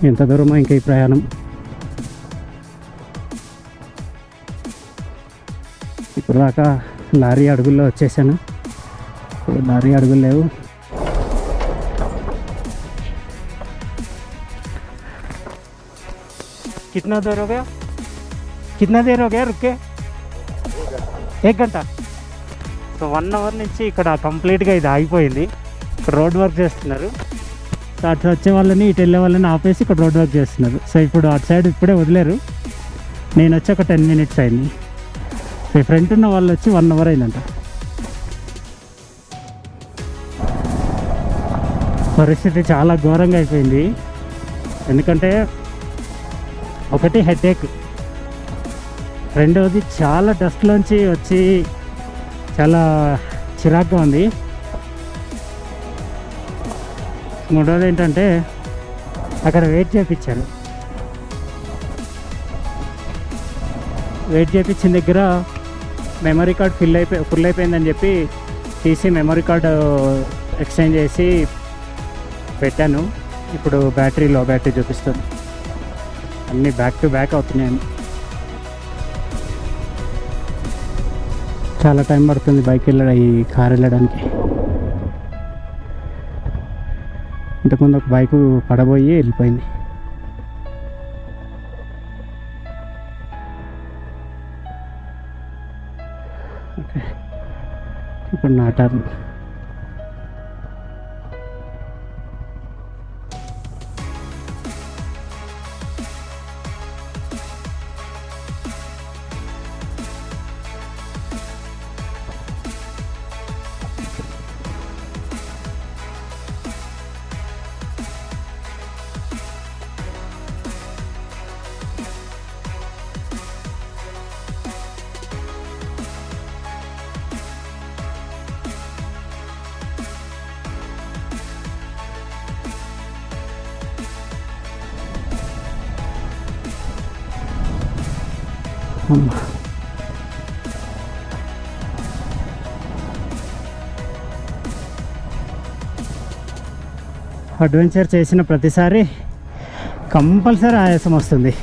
ఎంత దూరమో ఇంకా ఈ ప్రయాణం. ఇప్పుడు దాకా లారీ అడుగుల్లో వచ్చేసాను. ఇప్పుడు లారీ అడుగులు లేవు. कितना देर हो गया? कितना देर हो गया रुके? 1 గంట. సో 1 అవర్ నుంచి ఇక్కడ కంప్లీట్గా ఇది ఆగిపోయింది. ఇక్కడ రోడ్ వర్క్ చేస్తున్నారు. సో అటు వచ్చే వాళ్ళని ఇటు వెళ్ళే వాళ్ళని ఆపేసి ఇక్కడ రోడ్ వర్క్ చేస్తున్నారు. సో ఇప్పుడు అటు సైడ్ ఇప్పుడే వదిలేరు. నేను వచ్చి ఒక 10 minutes అయింది. సో ఫ్రంట్ ఉన్న వాళ్ళు వచ్చి 1 అవర్ అయిందంట. పరిస్థితి చాలా ఘోరంగా అయిపోయింది. ఎందుకంటే ఒకటి హెడేక్, రెండవది చాలా డస్ట్లోంచి వచ్చి చాలా చిరాగ్గా ఉంది. మూడవది ఏంటంటే అక్కడ వెయిట్ చేయించాను. వెయిట్ చేయించిన దగ్గర మెమరీ కార్డ్ ఫుల్ అయిపోయిందని చెప్పి తీసి మెమరీ కార్డు ఎక్స్చేంజ్ చేసి పెట్టాను. ఇప్పుడు లో బ్యాటరీ చూపిస్తుంది. అన్నీ బ్యాక్ టు బ్యాక్ అవుతున్నాయి. చాలా టైం పడుతుంది ఈ కార్ వెళ్ళడానికి. ఇంతకుముందు ఒక బైకు పడబోయి వెళ్ళిపోయింది. ఓకే, ఇప్పుడు నా టర్న్. అడ్వెంచర్ చేసిన ప్రతిసారి కంపల్సరీ ఆయాసం వస్తుంది.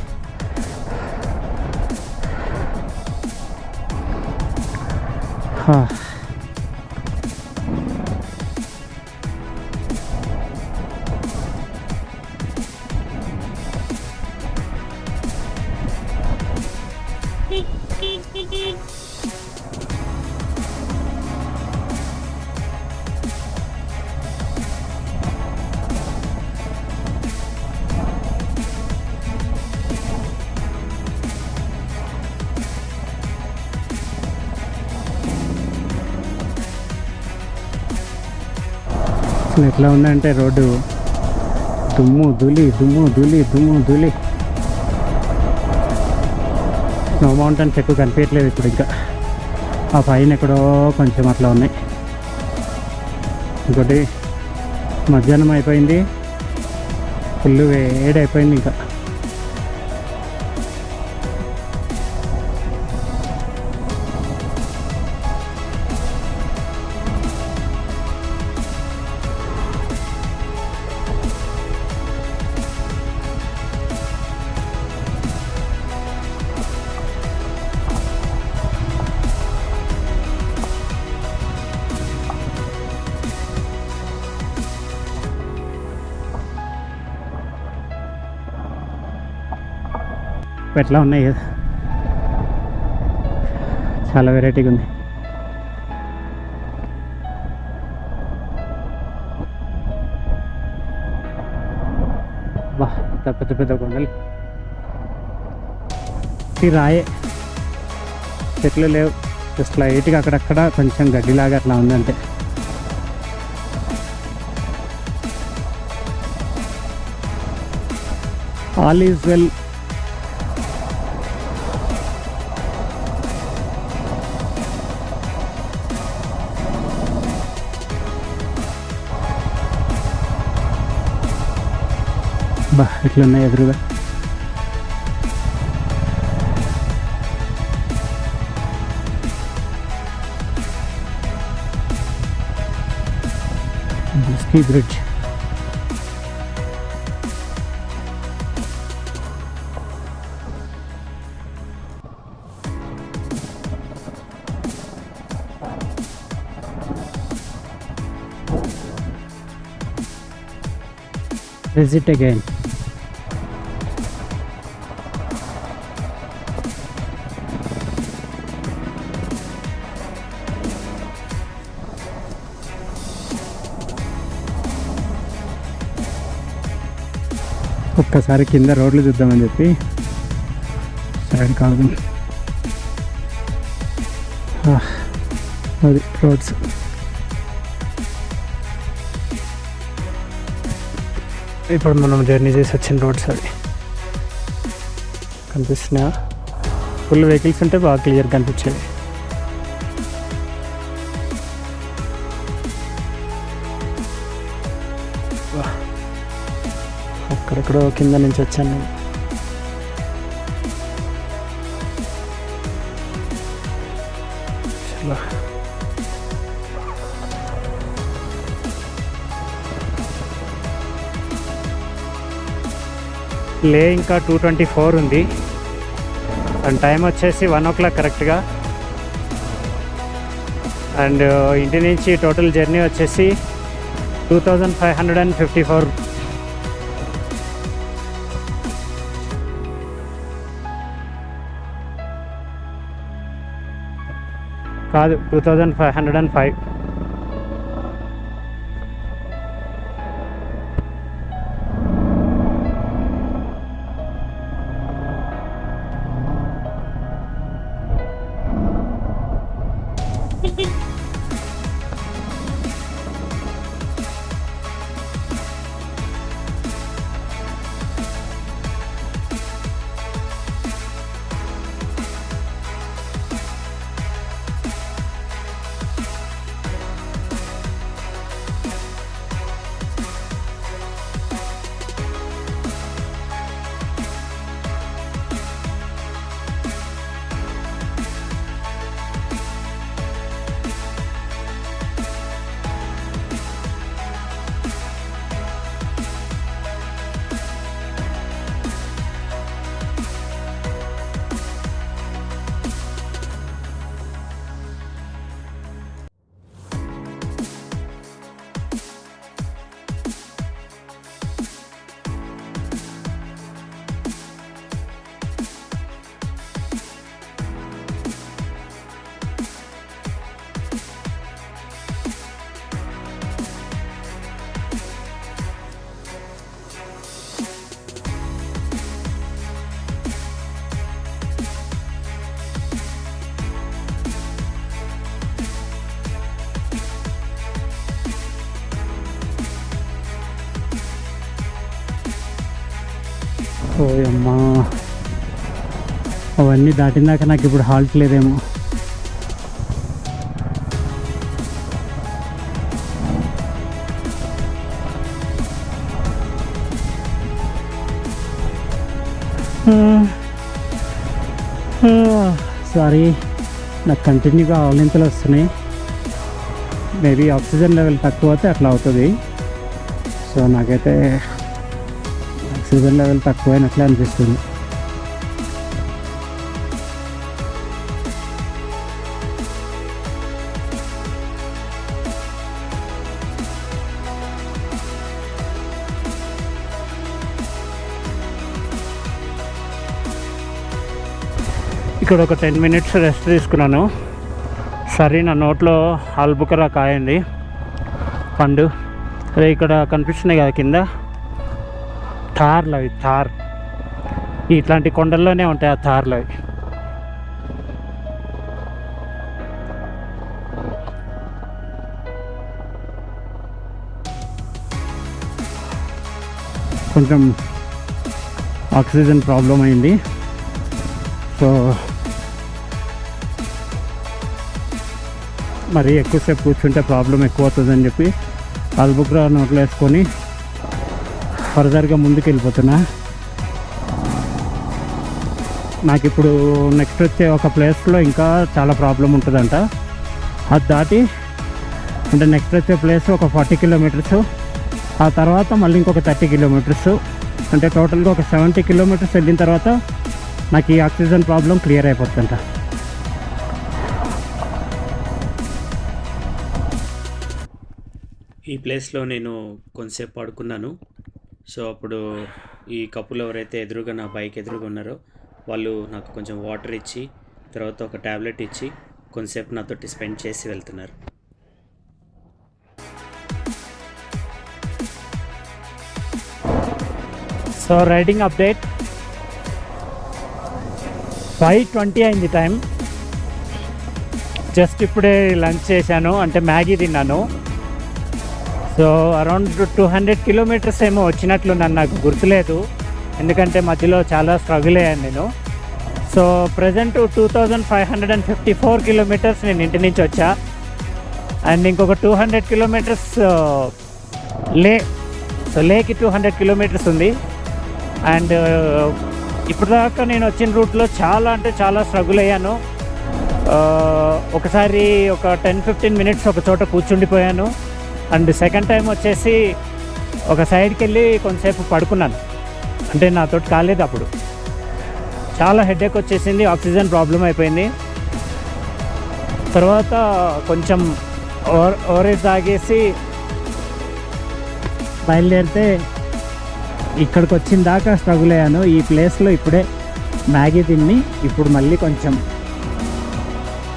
ఎట్లా ఉందంటే రోడ్డు దుమ్ము ధూళి. స్నో మౌంటైన్స్ ఎక్కువ కనిపించట్లేదు ఇప్పుడు. ఇంకా ఆ పైన ఎక్కడో కొంచెం అట్లా ఉన్నాయి. ఇంకోటి మధ్యాహ్నం అయిపోయింది, ఫుల్ వేడి అయిపోయింది. ఇంకా ఎట్లా ఉన్నాయి కదా, చాలా వెరైటీగా ఉంది. బా పెద్ద పెద్ద కొండలు, రాయే, చెట్లు లేవు, జస్ట్ లైట్గా అక్కడక్కడ కొంచెం గడ్డిలాగా అట్లా ఉందంటే. All is well. బా ఇట్లున్నాయి ఎదురుగా. Bridge visit again. ఒక్కసారి కింద రోడ్లు చూద్దామని చెప్పి సైడ్ కాదు, అది రోడ్స్. ఇప్పుడు మనం జర్నీ చేసి వచ్చిన రోడ్స్ అవి కనిపిస్తున్నాయా? ఫుల్ వెహికల్స్ ఉంటే బాగా క్లియర్ కనిపించేది. అక్కడెక్కడో కింద నుంచి వచ్చాను నేను. చలో లే ఇంకా 2:24 ఉంది అండ్ టైం వచ్చేసి 1 o'clock కరెక్ట్గా. అండ్ ఇంటి నుంచి టోటల్ జర్నీ వచ్చేసి 2554. కాదు 2505. ఓయమ్మా, అవన్నీ దాటినాక నాకు ఇప్పుడు హాల్ట్ లేదేమో. సారీ, నాకు కంటిన్యూగా ఆవలింతలు వస్తున్నాయి. మేబీ ఆక్సిజన్ లెవెల్ తక్కువ అయితే అట్లా అవుతుంది. సో నాకైతే ఆక్సిజన్ లెవెల్ తక్కువైనట్లే అనిపిస్తుంది. ఇక్కడ ఒక 10 minutes రెస్ట్ తీసుకున్నాను. సరే, నా నోట్లో ఆల్బుకరా కాయండి పండు. అదే ఇక్కడ కనిపిస్తున్నాయి కదా కింద థార్లు, అవి థార్. ఇట్లాంటి కొండల్లోనే ఉంటాయి ఆ థార్లు. అవి కొంచెం ఆక్సిజన్ ప్రాబ్లం అయింది. సో మరి ఎక్కువసేపు కూర్చుంటే ప్రాబ్లం ఎక్కువ అవుతుందని చెప్పి ఆల్బుకరా నోట్లో వేసుకొని ఫర్దర్గా ముందుకు వెళ్ళిపోతున్నా. నాకు ఇప్పుడు నెక్స్ట్ వచ్చే ఒక ప్లేస్లో ఇంకా చాలా ప్రాబ్లం ఉంటుందంట. అది దాటి అంటే నెక్స్ట్ వచ్చే ప్లేస్ ఒక 40 kilometers, ఆ తర్వాత మళ్ళీ ఇంకొక 30 kilometers, అంటే టోటల్గా ఒక 70 kilometers వెళ్ళిన తర్వాత నాకు ఈ ఆక్సిజన్ ప్రాబ్లం క్లియర్ అయిపోతుందంట. ఈ ప్లేస్లో నేను కొంతసేపు పడుకున్నాను. సో అప్పుడు ఈ కపుల్ ఎవరైతే ఎదురుగా నా బైక్ ఎదురుగా ఉన్నారో వాళ్ళు నాకు కొంచెం వాటర్ ఇచ్చి తర్వాత ఒక ట్యాబ్లెట్ ఇచ్చి కొంతసేపు నాతోటి స్పెండ్ చేసి వెళ్తున్నారు. సో రైడింగ్ అప్డేట్ 5:20 అయింది టైం. జస్ట్ ఇప్పుడే లంచ్ చేశాను, అంటే మ్యాగీ తిన్నాను. సో అరౌండ్ 200 కిలోమీటర్స్ ఏమో వచ్చినట్లున్నాను, నాకు గుర్తులేదు ఎందుకంటే మధ్యలో చాలా స్ట్రగుల్ అయ్యాను నేను. సో ప్రజెంట్ 2554 కిలోమీటర్స్ నేను ఇంటి నుంచి వచ్చా. అండ్ ఇంకొక 200 కిలోమీటర్స్ లే. సో లేకి 200 కిలోమీటర్స్ ఉంది. అండ్ ఇప్పటిదాకా నేను వచ్చిన రూట్లో చాలా అంటే చాలా స్ట్రగుల్ అయ్యాను. ఒకసారి ఒక 10-15 మినిట్స్ ఒక చోట కూర్చుండిపోయాను. అండ్ సెకండ్ టైం వచ్చేసి ఒక సైడ్కి వెళ్ళి కొంతసేపు పడుకున్నాను, అంటే నాతోటి కాలేదు. అప్పుడు చాలా హెడేక్ వచ్చేసింది, ఆక్సిజన్ ప్రాబ్లం అయిపోయింది. తర్వాత కొంచెం ఓరేజ్ తాగేసి బయలుదేరితే ఇక్కడికి వచ్చిన దాకా స్ట్రగుల్ అయ్యాను. ఈ ప్లేస్లో ఇప్పుడే మ్యాగీ తిని ఇప్పుడు మళ్ళీ కొంచెం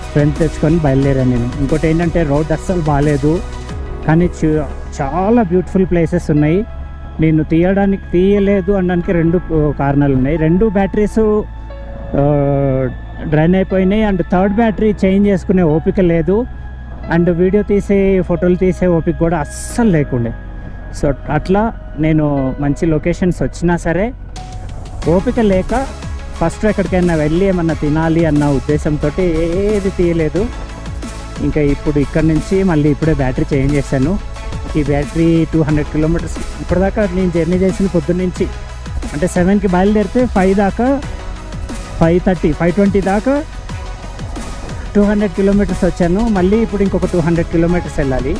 స్ట్రెంత్ తెచ్చుకొని బయలుదేరాను నేను. ఇంకోటి ఏంటంటే రోడ్ అస్సలు బాగాలేదు, కానీ చాలా బ్యూటిఫుల్ ప్లేసెస్ ఉన్నాయి. నేను తీయలేదు అనడానికి 2 కారణాలు ఉన్నాయి. 2 బ్యాటరీస్ డ్రైన్ అయిపోయినాయి. అండ్ థర్డ్ బ్యాటరీ చేంజ్ చేసుకునే ఓపిక లేదు. అండ్ వీడియో తీసే ఫోటోలు తీసే ఓపిక కూడా అస్సలు లేకుండే. సో అట్లా నేను మంచి లొకేషన్స్ వచ్చినా సరే ఓపిక లేక ఫస్ట్ ఎక్కడికైనా వెళ్ళి ఏమన్నా తినాలి అన్న ఉద్దేశంతో ఏది తీయలేదు. ఇంకా ఇప్పుడు ఇక్కడ నుంచి మళ్ళీ ఇప్పుడే బ్యాటరీ చేంజ్ చేశాను. ఈ బ్యాటరీ 200 కిలోమీటర్స్ ఇప్పటిదాకా నేను జర్నీ చేసిన పొద్దున్న నుంచి, అంటే 7కి బయలుదేరితే 5 దాకా 5:20 దాకా 200 కిలోమీటర్స్ వచ్చాను. మళ్ళీ ఇప్పుడు ఇంకొక 200 కిలోమీటర్స్ వెళ్ళాలి.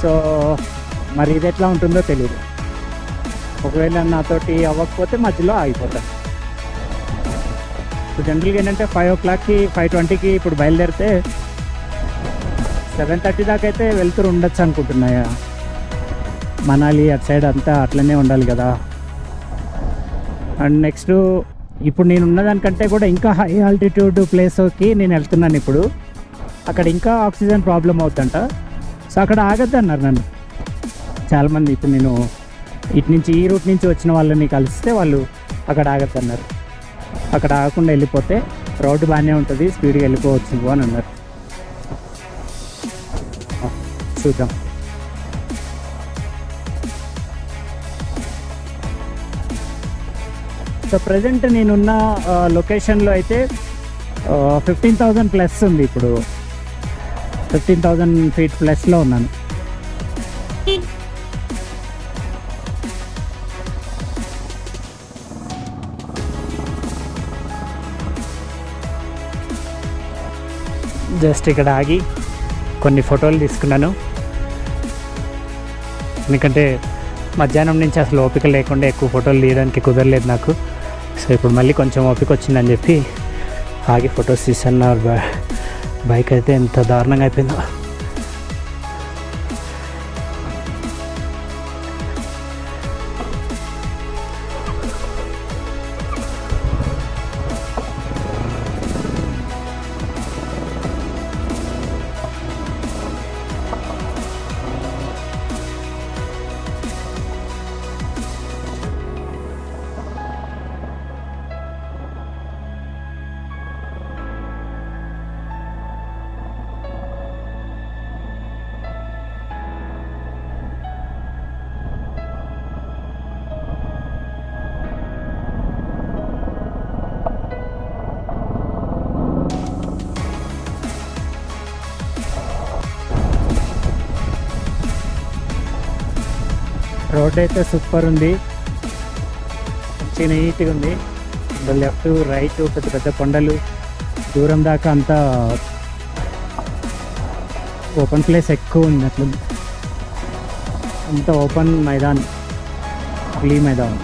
సో మరి ఇది ఎట్లా ఉంటుందో తెలియదు. ఒకవేళ నాతోటి అవ్వకపోతే మధ్యలో ఆగిపోతాను. సో జనరల్గా ఏంటంటే 5 o'clockకి 5:20కి ఇప్పుడు బయలుదేరితే 7:30 దాకా అయితే వెళ్తూ ఉండొచ్చు అనుకుంటున్నాయా. మనాలి అటు సైడ్ అంతా అట్లనే ఉండాలి కదా. అండ్ నెక్స్ట్ ఇప్పుడు నేను ఉన్నదానికంటే కూడా ఇంకా హై ఆల్టిట్యూడ్ ప్లేస్కి నేను వెళ్తున్నాను. ఇప్పుడు అక్కడ ఇంకా ఆక్సిజన్ ప్రాబ్లం అవుతుందంట. సో అక్కడ ఆగద్దు అన్నారు నన్ను చాలామంది. ఇప్పుడు నేను ఇటు నుంచి ఈ రూట్ నుంచి వచ్చిన వాళ్ళని కలిస్తే వాళ్ళు అక్కడ ఆగద్దు అన్నారు. అక్కడ ఆగకుండా వెళ్ళిపోతే రోడ్డు బాగానే ఉంటుంది, స్పీడ్గా వెళ్ళిపోవచ్చు అని అన్నారు. చూద్దాం. సో ప్రజెంట్ నేనున్న లొకేషన్లో అయితే 15,000 ప్లస్ ఉంది. ఇప్పుడు 15,000 ఫీట్ ప్లస్లో ఉన్నాను. జస్ట్ ఇక్కడ ఆగి కొన్ని ఫోటోలు తీసుకున్నాను, ఎందుకంటే మధ్యాహ్నం నుంచి అసలు ఓపిక లేకుండా ఎక్కువ ఫోటోలు తీయడానికి కుదరలేదు నాకు. సో ఇప్పుడు మళ్ళీ కొంచెం ఓపిక వచ్చిందని చెప్పి ఆగి ఫొటోస్ తీసాను. బైక్ అయితే ఎంత దారుణంగా అయిపోయిందో. రోడ్ అయితే సూపర్ ఉంది, మంచి నీట్గా ఉంది. లెఫ్ట్ రైట్ పెద్ద పెద్ద కొండలు, దూరం దాకా అంతా ఓపెన్ ప్లేస్ ఎక్కువ ఉంది. అట్లా అంతా ఓపెన్ మైదాన్, ఖాళీ మైదాన్.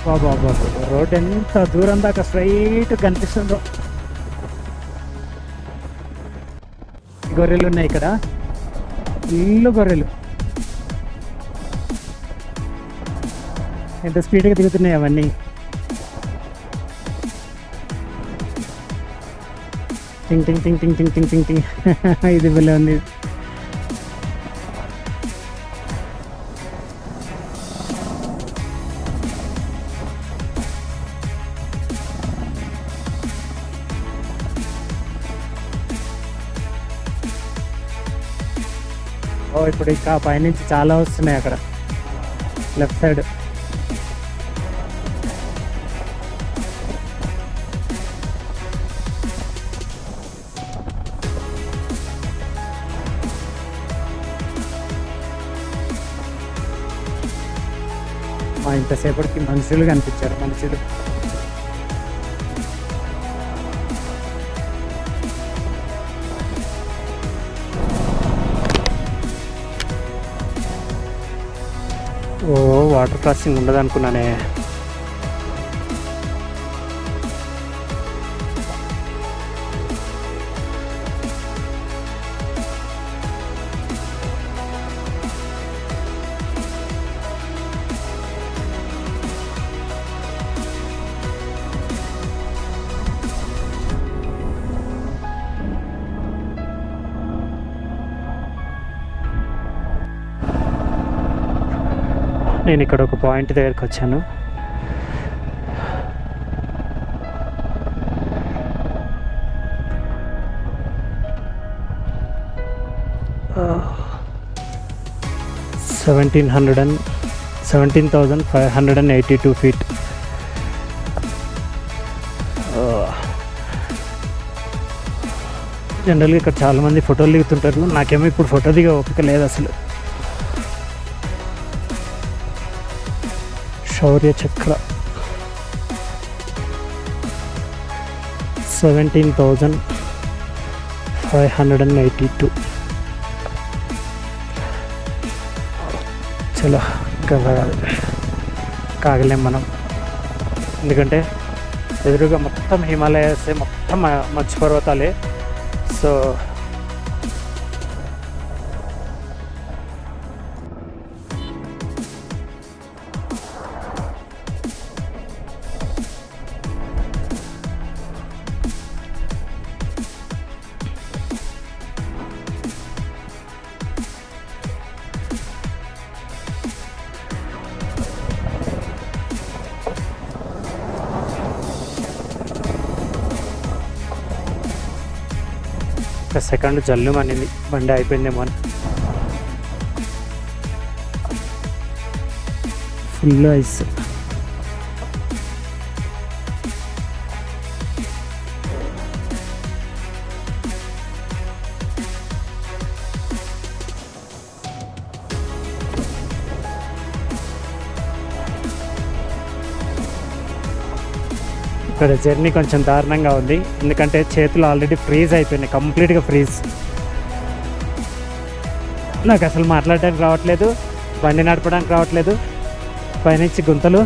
బాబా బాబా, రోడ్ ఎంత దూరం దాకా స్ట్రైట్ కనిపిస్తుందో. గొర్రెలు ఉన్నాయి ఇక్కడ, ఇల్లు గొర్రెలు. ఎంత స్పీడ్గా దిగుతున్నాయి అవన్నీ. టింగ్ టింగ్ టింగ్ టింగ్ టింగ్ టింగ్ టింగ్ టింగ్. ఇది భలే ఉంది. ఓ ఇప్పుడు ఇంకా పైనుంచి చాలా వస్తున్నాయి అక్కడ లెఫ్ట్ సైడ్. ఇంతసేపటికి మనుషులు కనిపించారు, మనుషులు. ఓ వాటర్ క్రాసింగ్ ఉండదు అనుకున్నానే. నేను ఇక్కడ ఒక పాయింట్ దగ్గరికి వచ్చాను. Seventeen 17,582 feet. జనరల్గా ఇక్కడ చాలామంది ఫోటోలు దిగుతుంటారు, నాకేమో ఇప్పుడు ఫోటో దిగే ఓపిక లేదు అసలు. శౌర్య చక్ర 17,582. చలో కాగలేం మనం, ఎందుకంటే ఎదురుగా మొత్తం హిమాలయాస్, మొత్తం మంచు పర్వతాలే. సో సెకండ్ జల్లు అనింది, బండి అయిపోయిందేమో అని. Full ice. ఇక్కడ జర్నీ కొంచెం దారుణంగా ఉంది, ఎందుకంటే చేతులు ఆల్రెడీ ఫ్రీజ్ అయిపోయినాయి, కంప్లీట్గా ఫ్రీజ్. నాకు అసలు మాట్లాడడానికి రావట్లేదు, బండి నడపడానికి రావట్లేదు. పైనుంచి గుంతలు,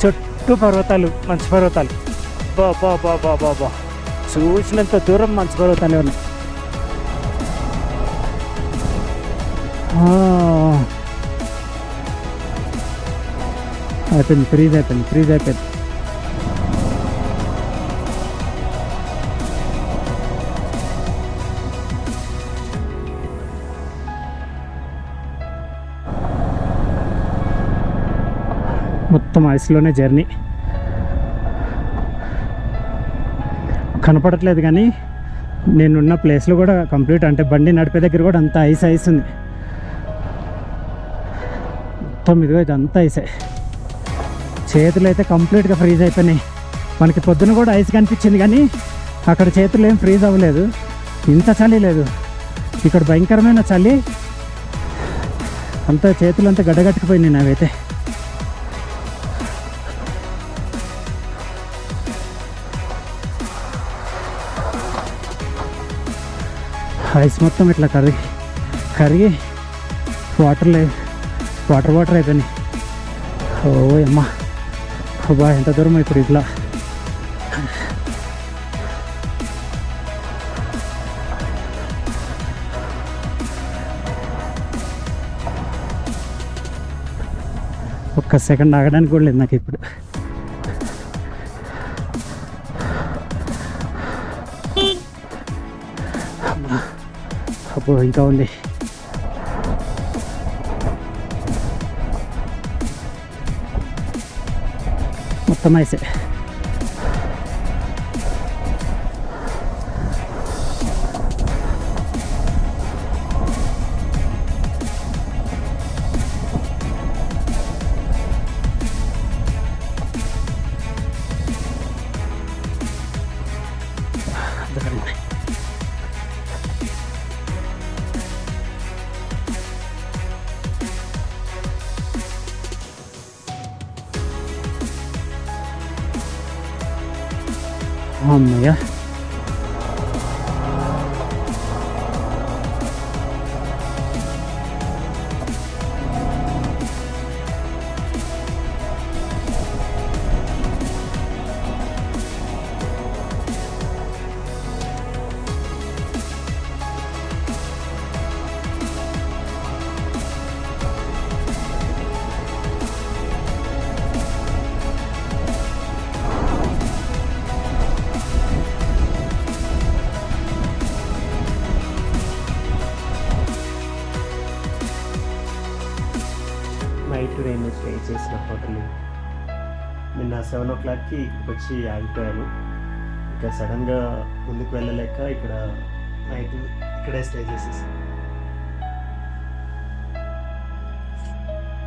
చుట్టూ పర్వతాలు, మంచు పర్వతాలు. బా బా బా బా బా, చూసినంత దూరం మంచు పర్వతాలే ఉన్నాయి. అయిపోయింది, ఫ్రీజ్ అయిపోయింది, ఫ్రీజ్ అయిపోయింది. మొత్తం ఐస్లోనే జర్నీ. కనపడట్లేదు కానీ నేనున్న ప్లేస్లో కూడా కంప్లీట్, అంటే బండి నడిపే దగ్గర కూడా అంతా ఐస్ ఐస్ ఉంది. మొత్తం ఇదిగో ఇదంతా ఐసే. చేతులు అయితే కంప్లీట్గా ఫ్రీజ్ అయిపోయినాయి. మనకి పొద్దున కూడా ఐస్ కనిపించింది కానీ అక్కడ చేతులు ఏం ఫ్రీజ్ అవ్వలేదు, ఇంత చలి లేదు. ఇక్కడ భయంకరమైన చలి, అంతా చేతులు అంతా గడ్డగట్టుకుపోయినాయి నావైతే. ఐస్ మొత్తం ఇట్లా కరిగి వాటర్ అయిపోయినాయి. ఓ అమ్మా, అబ్బా ఎంత దూరం ఇప్పుడు ఇట్లా. ఒక్క సెకండ్ ఆగడానికి కూడా లేదు నాకు ఇప్పుడు. అబ్బో ఇంకా ఉంది. మొత్తం ఐసే. అమ్మయ్య. నైట్ నేను స్టే చేసిన హోటల్ నిన్న 7 o'clockకి ఇక్కడికి వచ్చి ఆగిపోయాను. ఇక సడన్గా ముందుకు వెళ్ళలేక ఇక్కడ నైట్ ఇక్కడే స్టే చేసేసాను.